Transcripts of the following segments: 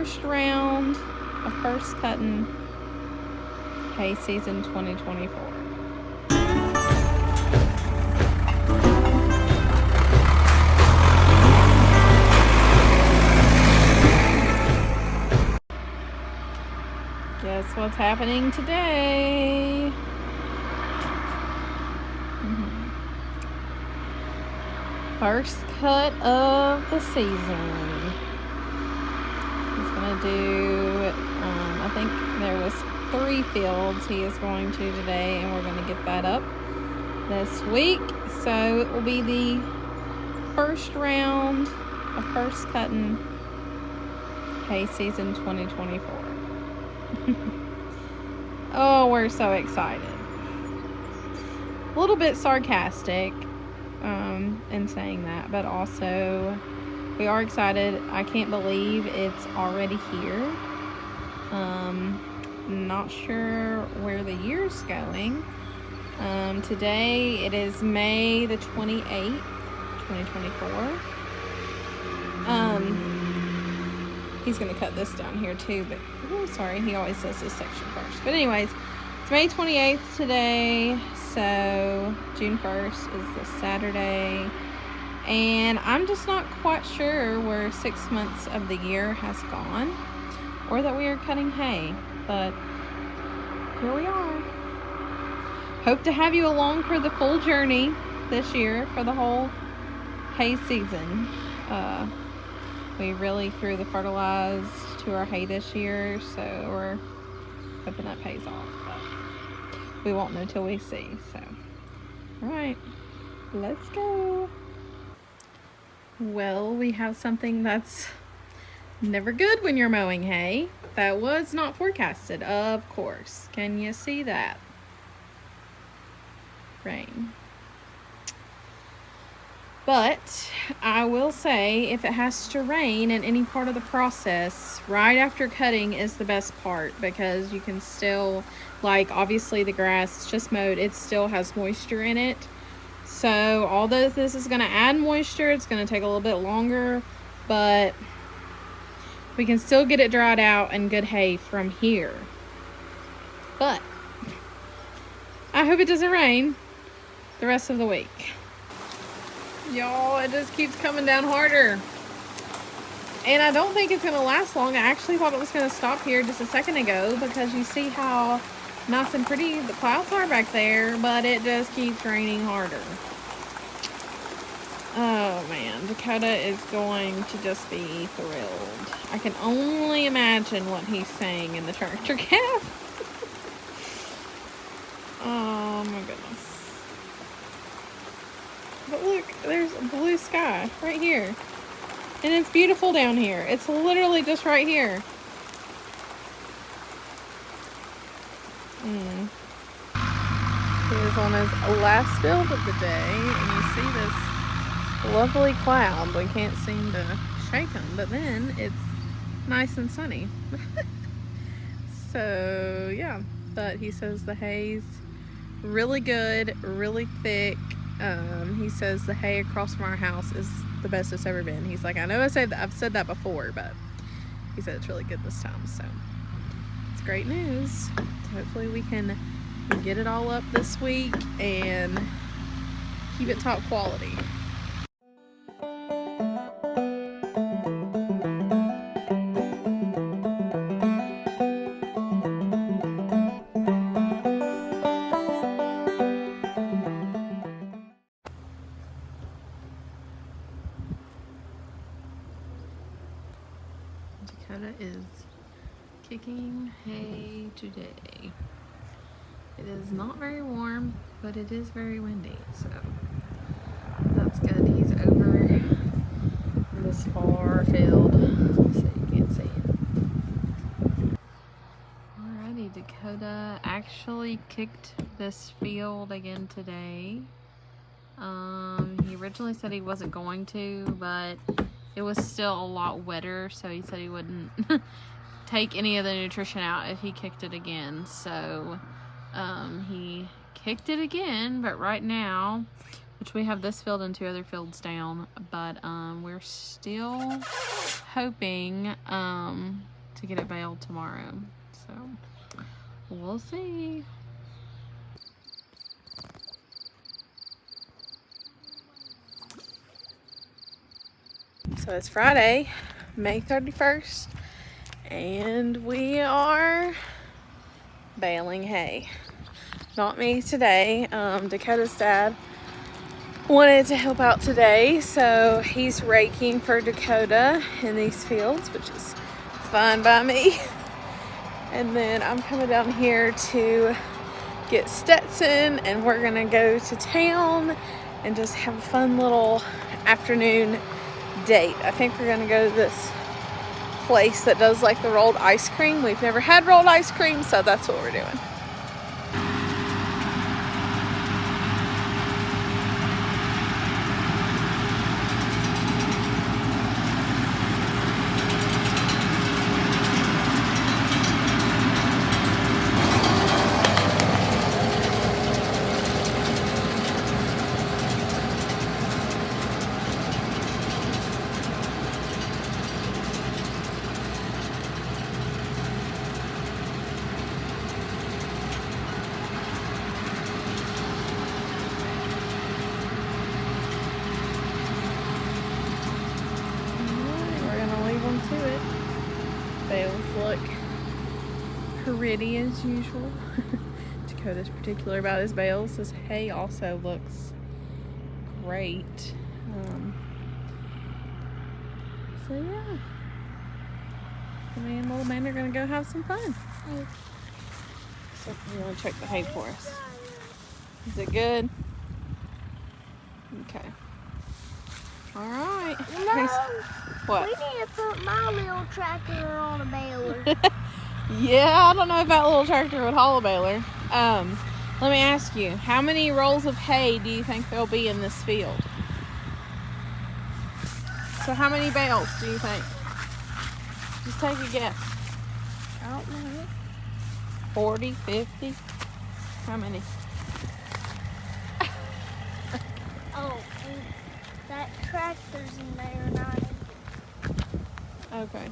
first round of first cutting hay season 2024. Guess what's happening today? First cut of the season. He's gonna do, I think there was 3 fields he is going to today, and we're gonna get that up this week. So it will be the first round of first cutting hay season 2024. Oh, we're so excited. A little bit sarcastic in saying that, but also we are excited. I can't believe it's already here. Not sure where the year's going. Today it is May the 28th, 2024. He's gonna cut this down here too, but oh, sorry, he always does this section first. But anyways, it's May 28th today, so June 1st is the Saturday, and I'm just not quite sure where 6 months of the year has gone, or that we are cutting hay, but here we are. Hope to have you along for the full journey this year for the whole hay season. We really threw the fertilize to our hay this year, so we're hoping that pays off, but we won't know till we see. So, all right, let's go. Well, we have something that's never good when you're mowing hay. That was not forecasted, of course. Can you see that? Rain. But I will say, if it has to rain in any part of the process, right after cutting is the best part, because you can still, like, obviously the grass just mowed, it still has moisture in it. So although this is going to add moisture, it's going to take a little bit longer, but we can still get it dried out and good hay from here. But I hope it doesn't rain the rest of the week. Y'all, it just keeps coming down harder. And I don't think it's going to last long. I actually thought it was going to stop here just a second ago, because you see how nice and pretty the clouds are back there, but it just keeps raining harder. Oh man, Dakota is going to just be thrilled. I can only imagine what he's saying in the tractor cab. Oh my goodness. But look, there's a blue sky right here. And it's beautiful down here. It's literally just right here. He is on his last field of the day, and you see this lovely cloud. We can't seem to shake him, but then it's nice and sunny. So yeah, but he says the hay's really good, really thick. He says the hay across from our house is the best it's ever been. He's like, I know I've said that before, but he said it's really good this time. So it's great news. Hopefully we can get it all up this week and keep it top quality. Dakota is kicking hay today. It is not very warm, but it is very windy, so that's good. He's over this far field, so you can't see him. Alrighty, Dakota actually kicked this field again today. He originally said he wasn't going to, but it was still a lot wetter, so he said he wouldn't take any of the nutrition out if he kicked it again. So he kicked it again, but right now, which we have this field and 2 other fields down, but we're still hoping to get it baled tomorrow. So we'll see. So it's Friday, May 31st, and we are baling hay. Not me today. Dakota's dad wanted to help out today, so he's raking for Dakota in these fields, which is fine by me. And then I'm coming down here to get Stetson, and we're gonna go to town and just have a fun little afternoon date. I think we're gonna go to this place that does like the rolled ice cream. We've never had rolled ice cream, so that's what we're doing. To it. Bales look pretty as usual. Dakota's particular about his bales. His hay also looks great. So yeah, me and little man are gonna go have some fun. So you want to check the hay for us? Is it good? Okay. All right. No. What? We need to put my little tractor on a baler. Yeah, I don't know if that little tractor would haul a baler. Let me ask you, how many rolls of hay do you think there'll be in this field? So how many bales do you think? Just take a guess. I don't know. 40, 50? How many? Oh, and that tractor's in there, not in. Okay.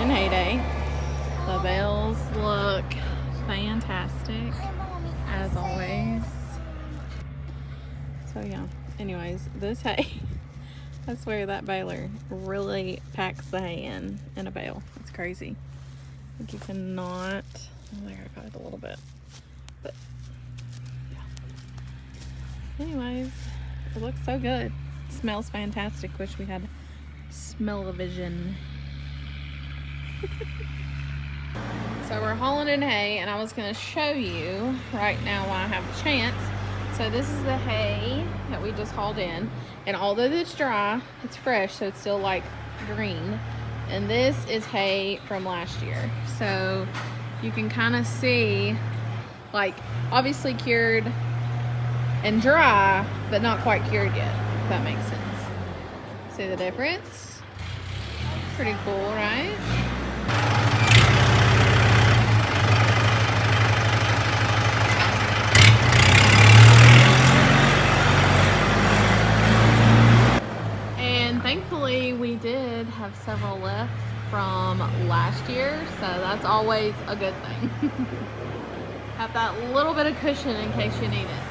in hay day. The bales look fantastic, as always. So yeah, anyways, this hay, I swear that baler really packs the hay in a bale. It's crazy. Like you cannot, oh, there I got it a little bit. But yeah. Anyways, it looks so good. It smells fantastic. Wish we had smell-o-vision. So we're hauling in hay, and I was going to show you right now while I have the chance. So this is the hay that we just hauled in, and although it's dry, it's fresh, so it's still like green. And this is hay from last year, so you can kind of see, like, obviously cured and dry, but not quite cured yet, if that makes sense. See the difference? Pretty cool, right? Thankfully, we did have several left from last year, so that's always a good thing. Have that little bit of cushion in case you need it.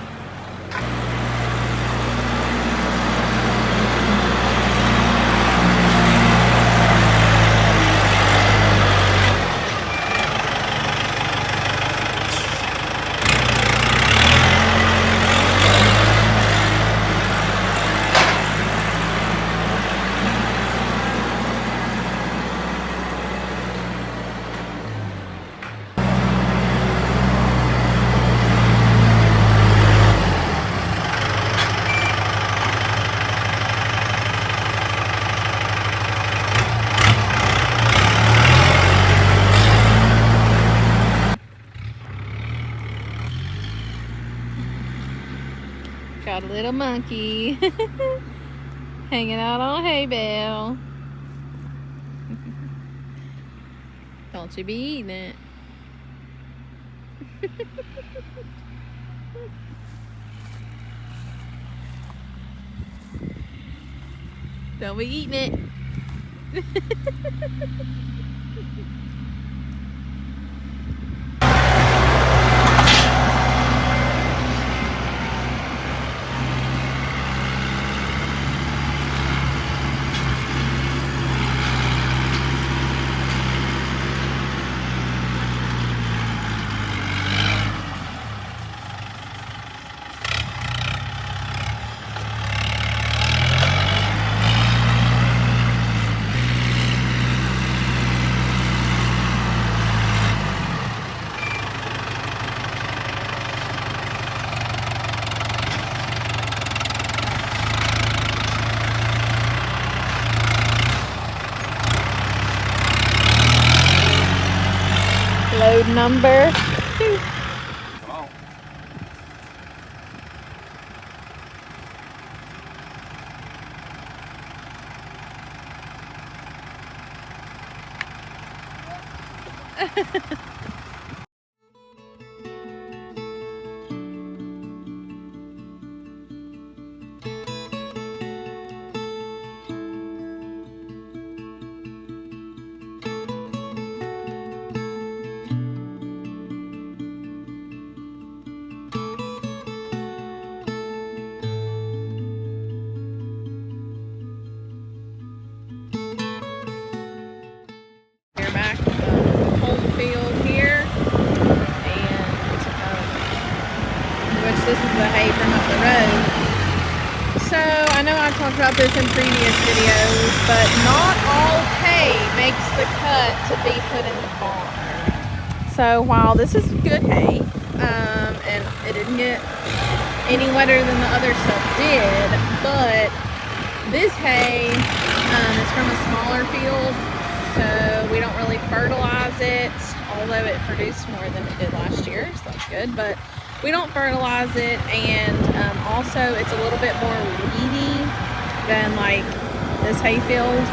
Got a little monkey hanging out on a hay bale. Don't you be eating it. Don't be eating it. Load number 2. Come on. We're back at the home field here, and which this is the hay from up the road. So I know I've talked about this in previous videos, but not all hay makes the cut to be put in the barn. So while this is good hay, and it didn't get any wetter than the other stuff did, but this hay is from a smaller field. So we don't really fertilize it, although it produced more than it did last year, so that's good. But we don't fertilize it, and also it's a little bit more weedy than like this hay field.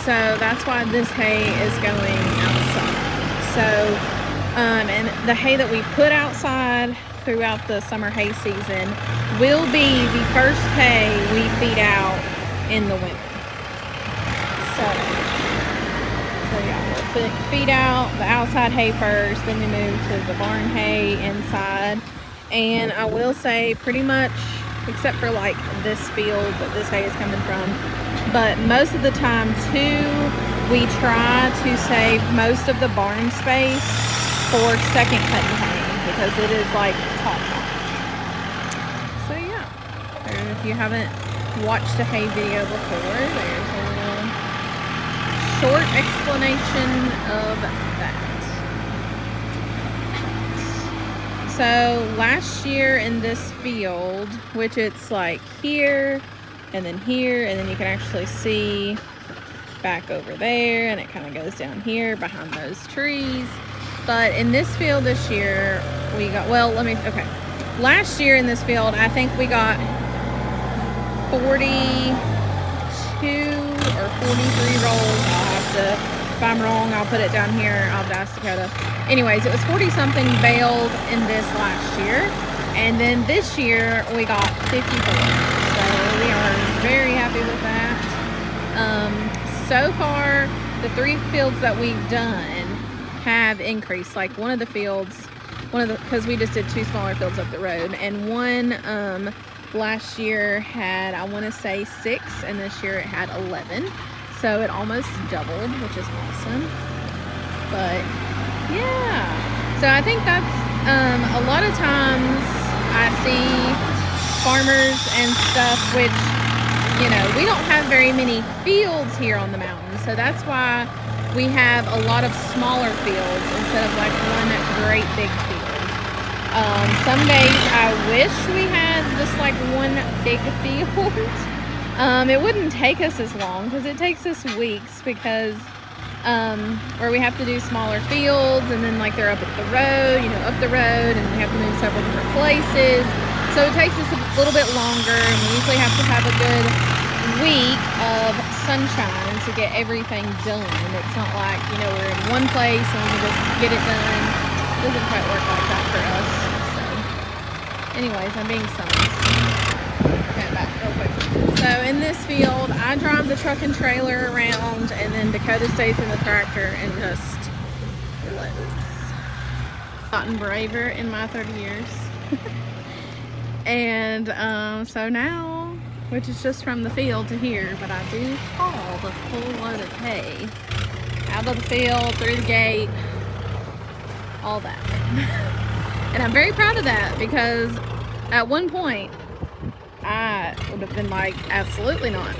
So that's why this hay is going outside. So, and the hay that we put outside throughout the summer hay season will be the first hay we feed out in the winter. So yeah, we'll feed out the outside hay first, then we move to the barn hay inside. And I will say pretty much, except for like this field that this hay is coming from, but most of the time too, we try to save most of the barn space for second cutting hay because it is like top. So yeah, if you haven't watched a hay video before, there's a little short explanation of that. So last year in this field, which it's like here and then here, and then you can actually see back over there, and it kind of goes down here behind those trees. But in this field this year, we got, okay. Last year in this field, I think we got 42 or 43 rolls. I'll have to, if I'm wrong, I'll put it down here. I'll have to ask Dakota. Anyways, it was 40 something baled in this last year. And then this year we got 54. So we are very happy with that. So far, the 3 fields that we've done have increased. Like one of the fields, because we just did 2 smaller fields up the road, and one last year had, I want to say 6, and this year it had 11. So it almost doubled, which is awesome. But yeah, so I think that's a lot of times I see farmers and stuff, which, you know, we don't have very many fields here on the mountain, so that's why we have a lot of smaller fields instead of like one great big field. Some days I wish we had just like one big field. It wouldn't take us as long, because it takes us weeks, because where we have to do smaller fields, and then like they're up the road, and we have to move several different places. So it takes us a little bit longer, and we usually have to have a good week of sunshine to get everything done. It's not like, we're in one place and we can just get it done. It doesn't quite work like that for us. So anyways, I'm being summoned. Okay, back real quick. So in this field, I drive the truck and trailer around, and then Dakota stays in the tractor and just loads. Gotten braver in my 30 years. And so now, which is just from the field to here, but I do haul the full load of hay out of the field, through the gate, all that. And I'm very proud of that, because at one point I would have been like, absolutely not.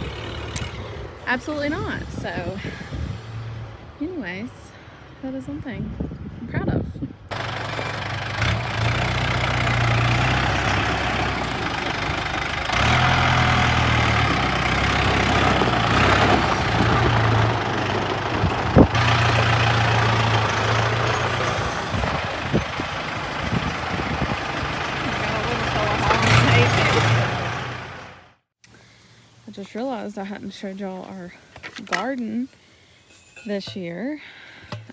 Absolutely not. So anyways, that is one thing I'm proud of. I just realized I hadn't showed y'all our garden this year.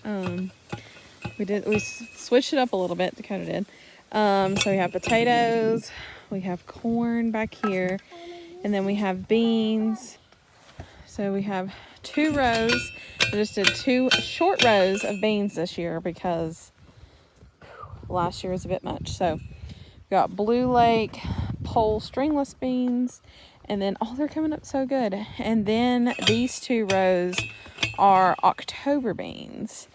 We switched it up a little bit, Dakota did. So we have potatoes, we have corn back here, and then we have beans. So we have 2 rows. I just did 2 short rows of beans this year because last year was a bit much. So we got Blue Lake pole stringless beans, and then they're coming up so good. And then these 2 rows are October beans.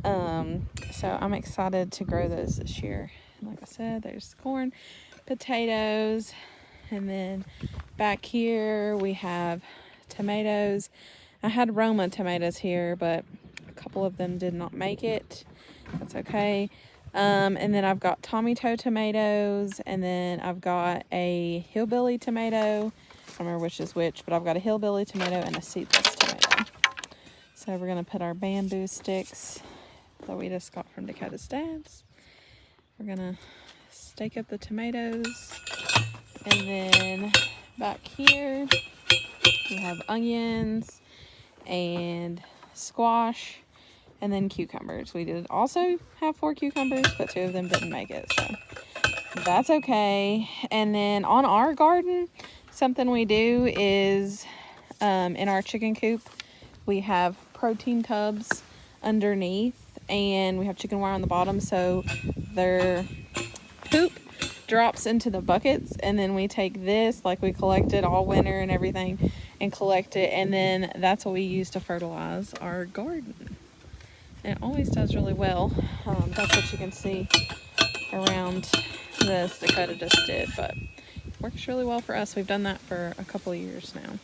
So I'm excited to grow those this year. Like I said, there's corn, potatoes, and then back here we have tomatoes. I had Roma tomatoes here, but a couple of them did not make it. That's okay. And then I've got Tommy Toe tomatoes, and then I've got a hillbilly tomato. I don't remember which is which, but I've got a hillbilly tomato and a seedless tomato. So we're gonna put our bamboo sticks that we just got from Dakota's dad's. We're gonna stake up the tomatoes, and then back here we have onions and squash, and then cucumbers. We did also have 4 cucumbers, but 2 of them didn't make it, so that's okay. And then on our garden, something we do is in our chicken coop, we have protein tubs underneath, and we have chicken wire on the bottom, so their poop drops into the buckets, and then we take this, like we collect it all winter and everything, and collect it, and then that's what we use to fertilize our garden. And it always does really well. That's what you can see around this. Dakota just did, but it works really well for us. We've done that for a couple of years now.